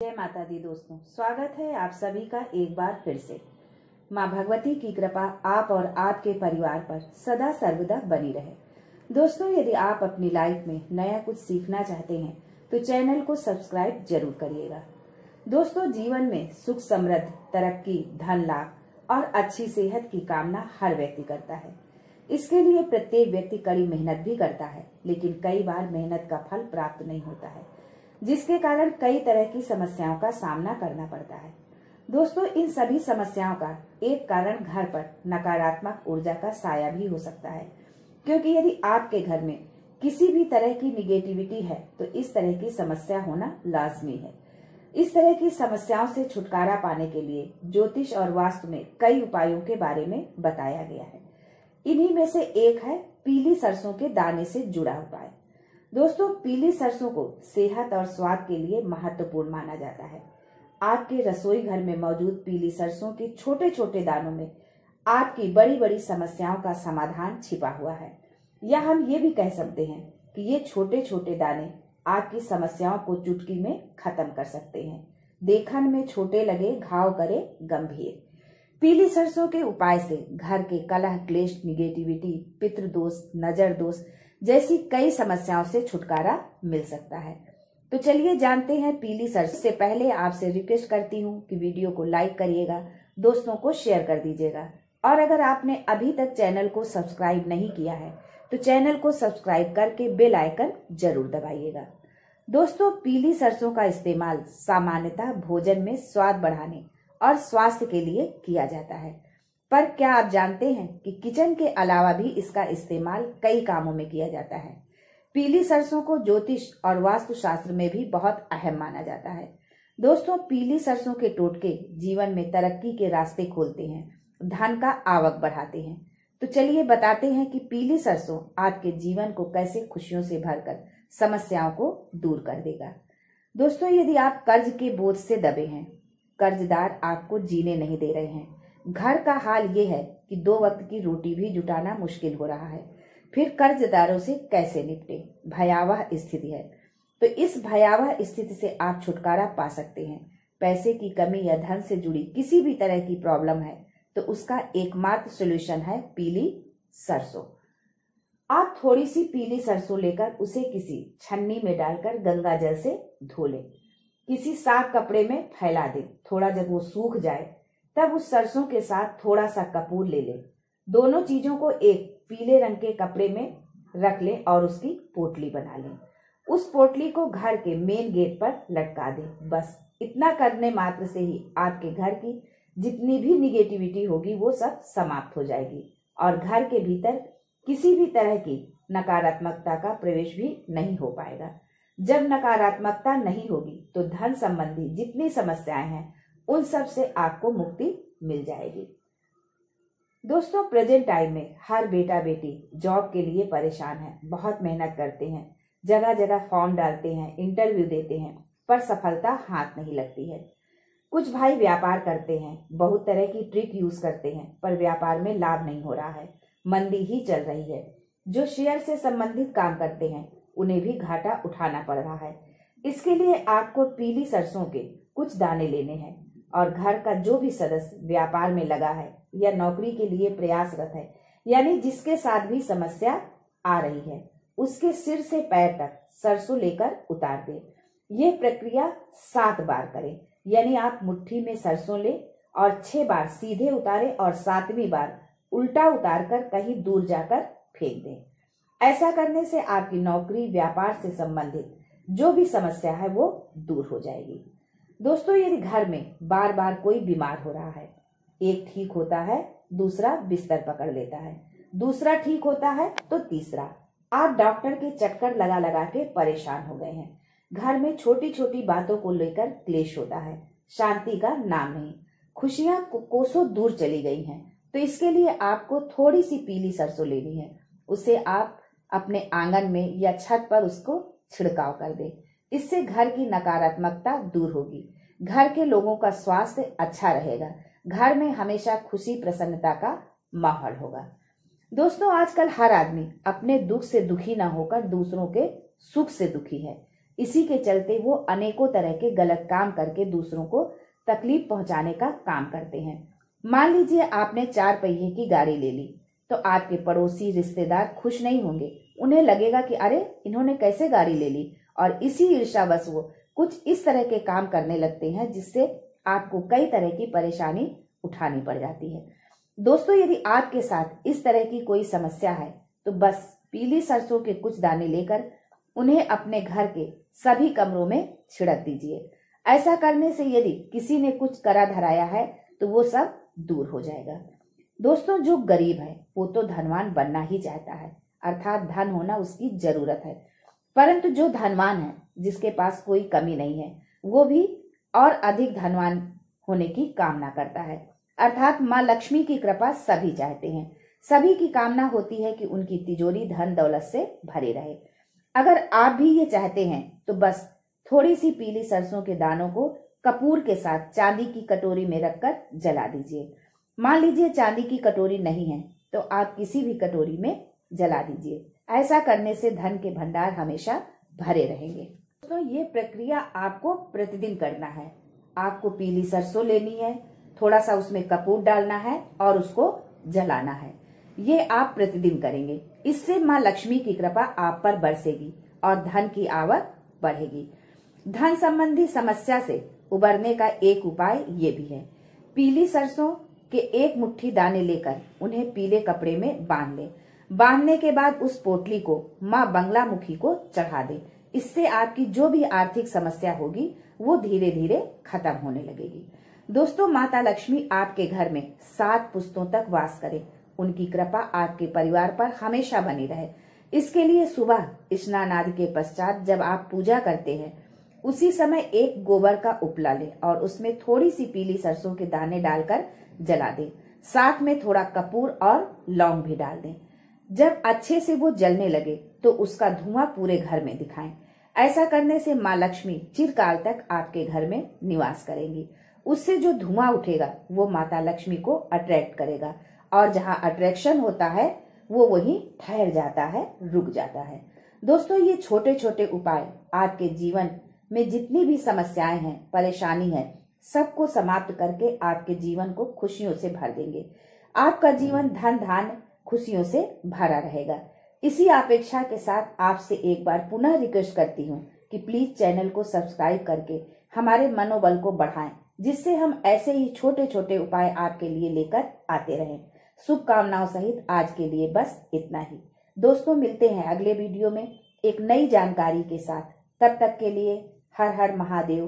जय माता दी दोस्तों, स्वागत है आप सभी का एक बार फिर से। माँ भगवती की कृपा आप और आपके परिवार पर सदा सर्वदा बनी रहे। दोस्तों, यदि आप अपनी लाइफ में नया कुछ सीखना चाहते हैं तो चैनल को सब्सक्राइब जरूर करिएगा। दोस्तों, जीवन में सुख समृद्धि, तरक्की, धन लाभ और अच्छी सेहत की कामना हर व्यक्ति करता है। इसके लिए प्रत्येक व्यक्ति कड़ी मेहनत भी करता है, लेकिन कई बार मेहनत का फल प्राप्त नहीं होता है, जिसके कारण कई तरह की समस्याओं का सामना करना पड़ता है। दोस्तों, इन सभी समस्याओं का एक कारण घर पर नकारात्मक ऊर्जा का साया भी हो सकता है, क्योंकि यदि आपके घर में किसी भी तरह की निगेटिविटी है तो इस तरह की समस्या होना लाजमी है। इस तरह की समस्याओं से छुटकारा पाने के लिए ज्योतिष और वास्तु में कई उपायों के बारे में बताया गया है। इन्हीं में से एक है पीली सरसों के दाने से जुड़ा उपाय। दोस्तों, पीली सरसों को सेहत और स्वाद के लिए महत्वपूर्ण माना जाता है। आपके रसोई घर में मौजूद पीली सरसों के छोटे छोटे दानों में आपकी बड़ी बड़ी समस्याओं का समाधान छिपा हुआ है, या हम ये भी कह सकते हैं कि ये छोटे छोटे दाने आपकी समस्याओं को चुटकी में खत्म कर सकते हैं। देखन में छोटे लगे, घाव करे गंभीर। पीली सरसों के उपाय से घर के कलह, क्लेश, निगेटिविटी, पितृदोष, नजर दोष जैसी कई समस्याओं से छुटकारा मिल सकता है। तो चलिए जानते हैं पीली सरसों। से पहले आपसे रिक्वेस्ट करती हूँ कि वीडियो को लाइक करिएगा, दोस्तों को शेयर कर दीजिएगा, और अगर आपने अभी तक चैनल को सब्सक्राइब नहीं किया है तो चैनल को सब्सक्राइब करके बेल आइकन जरूर दबाइएगा। दोस्तों, पीली सरसों का इस्तेमाल सामान्यतः भोजन में स्वाद बढ़ाने और स्वास्थ्य के लिए किया जाता है, पर क्या आप जानते हैं कि किचन के अलावा भी इसका इस्तेमाल कई कामों में किया जाता है। पीली सरसों को ज्योतिष और वास्तुशास्त्र में भी बहुत अहम माना जाता है। दोस्तों, पीली सरसों के टोटके जीवन में तरक्की के रास्ते खोलते हैं, धन का आवक बढ़ाते हैं। तो चलिए बताते हैं कि पीली सरसों आपके जीवन को कैसे खुशियों से भरकर समस्याओं को दूर कर देगा। दोस्तों, यदि आप कर्ज के बोझ से दबे हैं, कर्जदार आपको जीने नहीं दे रहे हैं, घर का हाल ये है कि 2 वक्त की रोटी भी जुटाना मुश्किल हो रहा है, फिर कर्जदारों से कैसे निपटे, भयावह स्थिति है। तो इस भयावह स्थिति से आप छुटकारा पा सकते हैं। पैसे की कमी या धन से जुड़ी किसी भी तरह की प्रॉब्लम है तो उसका एकमात्र सॉल्यूशन है पीली सरसों। आप थोड़ी सी पीली सरसों लेकर उसे किसी छन्नी में डालकर गंगा जल से धो लें, किसी साफ कपड़े में फैला दें। थोड़ा जब वो सूख जाए तब उस सरसों के साथ थोड़ा सा कपूर ले लें। दोनों चीजों को एक पीले रंग के कपड़े में रख लें और उसकी पोटली बना लें। उस पोटली को घर के मेन गेट पर लटका दें। बस इतना करने मात्र से ही आपके घर की जितनी भी निगेटिविटी होगी वो सब समाप्त हो जाएगी और घर के भीतर किसी भी तरह की नकारात्मकता का प्रवेश भी नहीं हो पाएगा। जब नकारात्मकता नहीं होगी तो धन संबंधी जितनी समस्याएं हैं उन सब से आपको मुक्ति मिल जाएगी। दोस्तों, प्रेजेंट टाइम में हर बेटा बेटी जॉब के लिए परेशान है, बहुत मेहनत करते हैं, जगह जगह फॉर्म डालते हैं, इंटरव्यू देते हैं, पर सफलता हाथ नहीं लगती है। कुछ भाई व्यापार करते हैं, बहुत तरह की ट्रिक यूज करते हैं, पर व्यापार में लाभ नहीं हो रहा है, मंदी ही चल रही है। जो शेयर से संबंधित काम करते हैं उन्हें भी घाटा उठाना पड़ रहा है। इसके लिए आपको पीली सरसों के कुछ दाने लेने हैं और घर का जो भी सदस्य व्यापार में लगा है या नौकरी के लिए प्रयासरत है, यानी जिसके साथ भी समस्या आ रही है, उसके सिर से पैर तक सरसों लेकर उतार दें। ये प्रक्रिया 7 बार करें, यानी आप मुट्ठी में सरसों लें और 6 बार सीधे उतारें और 7वीं बार उल्टा उतारकर कहीं दूर जाकर फेंक दें। ऐसा करने से आपकी नौकरी, व्यापार से संबंधित जो भी समस्या है वो दूर हो जाएगी। दोस्तों, यदि घर में बार बार कोई बीमार हो रहा है, एक ठीक होता है, दूसरा बिस्तर पकड़ लेता है, दूसरा ठीक होता है तो तीसरा, आप डॉक्टर के चक्कर लगा लगा के परेशान हो गए हैं। घर में छोटी छोटी बातों को लेकर क्लेश होता है, शांति का नाम नहीं, खुशियां कोसों दूर चली गई हैं। तो इसके लिए आपको थोड़ी सी पीली सरसों लेनी है, उसे आप अपने आंगन में या छत पर उसको छिड़काव कर दें। इससे घर की नकारात्मकता दूर होगी, घर के लोगों का स्वास्थ्य अच्छा रहेगा, घर में हमेशा खुशी प्रसन्नता का माहौल होगा। दोस्तों, आजकल हर आदमी अपने दुख से दुखी न होकर दूसरों के सुख से दुखी है। इसी के चलते वो अनेकों तरह के गलत काम करके दूसरों को तकलीफ पहुंचाने का काम करते हैं। मान लीजिए आपने 4 पहिए की गाड़ी ले ली, तो आपके पड़ोसी रिश्तेदार खुश नहीं होंगे। उन्हें लगेगा कि अरे इन्होंने कैसे गाड़ी ले ली, और इसी ईर्ष्यावश वो कुछ इस तरह के काम करने लगते हैं जिससे आपको कई तरह की परेशानी उठानी पड़ जाती है। दोस्तों, यदि आपके साथ इस तरह की कोई समस्या है तो बस पीली सरसों के कुछ दाने लेकर उन्हें अपने घर के सभी कमरों में छिड़क दीजिए। ऐसा करने से यदि किसी ने कुछ करा धराया है तो वो सब दूर हो जाएगा। दोस्तों, जो गरीब है वो तो धनवान बनना ही चाहता है, अर्थात धन होना उसकी जरूरत है। परंतु जो धनवान है, जिसके पास कोई कमी नहीं है, वो भी और अधिक धनवान होने की कामना करता है। अर्थात माँ लक्ष्मी की कृपा सभी चाहते हैं। सभी की कामना होती है कि उनकी तिजोरी धन दौलत से भरी रहे। अगर आप भी ये चाहते हैं तो बस थोड़ी सी पीली सरसों के दानों को कपूर के साथ चांदी की कटोरी में रखकर जला दीजिए। मान लीजिए चांदी की कटोरी नहीं है तो आप किसी भी कटोरी में जला दीजिए। ऐसा करने से धन के भंडार हमेशा भरे रहेंगे। दोस्तों, ये प्रक्रिया आपको प्रतिदिन करना है। आपको पीली सरसों लेनी है, थोड़ा सा उसमें कपूर डालना है और उसको जलाना है। ये आप प्रतिदिन करेंगे। इससे माँ लक्ष्मी की कृपा आप पर बरसेगी और धन की आवक बढ़ेगी। धन संबंधी समस्या से उबरने का एक उपाय ये भी है। पीली सरसों के 1 मुट्ठी दाने लेकर उन्हें पीले कपड़े में बांध लें। बांधने के बाद उस पोटली को माँ बंगलामुखी को चढ़ा दें। इससे आपकी जो भी आर्थिक समस्या होगी वो धीरे धीरे खत्म होने लगेगी। दोस्तों, माता लक्ष्मी आपके घर में 7 पुश्तों तक वास करे। उनकी कृपा आपके परिवार पर हमेशा बनी रहे। इसके लिए सुबह स्नान आदि के पश्चात जब आप पूजा करते हैं उसी समय एक गोबर का उपला लें और उसमें थोड़ी सी पीली सरसों के दाने डालकर जला दें। साथ में थोड़ा कपूर और लौंग भी डाल दें। जब अच्छे से वो जलने लगे तो उसका धुआं पूरे घर में दिखाएं। ऐसा करने से माँ लक्ष्मी चिरकाल तक आपके घर में निवास करेंगी। उससे जो धुआं उठेगा वो माता लक्ष्मी को अट्रैक्ट करेगा, और जहाँ अट्रैक्शन होता है वो वहीं ठहर जाता है, रुक जाता है। दोस्तों, ये छोटे छोटे उपाय आपके जीवन में जितनी भी समस्याएं हैं, परेशानी है, सबको समाप्त करके आपके जीवन को खुशियों से भर देंगे। आपका जीवन धन धान्य खुशियों से भरा रहेगा। इसी अपेक्षा के साथ आपसे एक बार पुनः रिक्वेस्ट करती हूँ कि प्लीज चैनल को सब्सक्राइब करके हमारे मनोबल को बढ़ाएं, जिससे हम ऐसे ही छोटे छोटे उपाय आपके लिए लेकर आते रहें। शुभकामनाओं सहित आज के लिए बस इतना ही। दोस्तों, मिलते हैं अगले वीडियो में एक नई जानकारी के साथ। तब तक के लिए हर हर महादेव।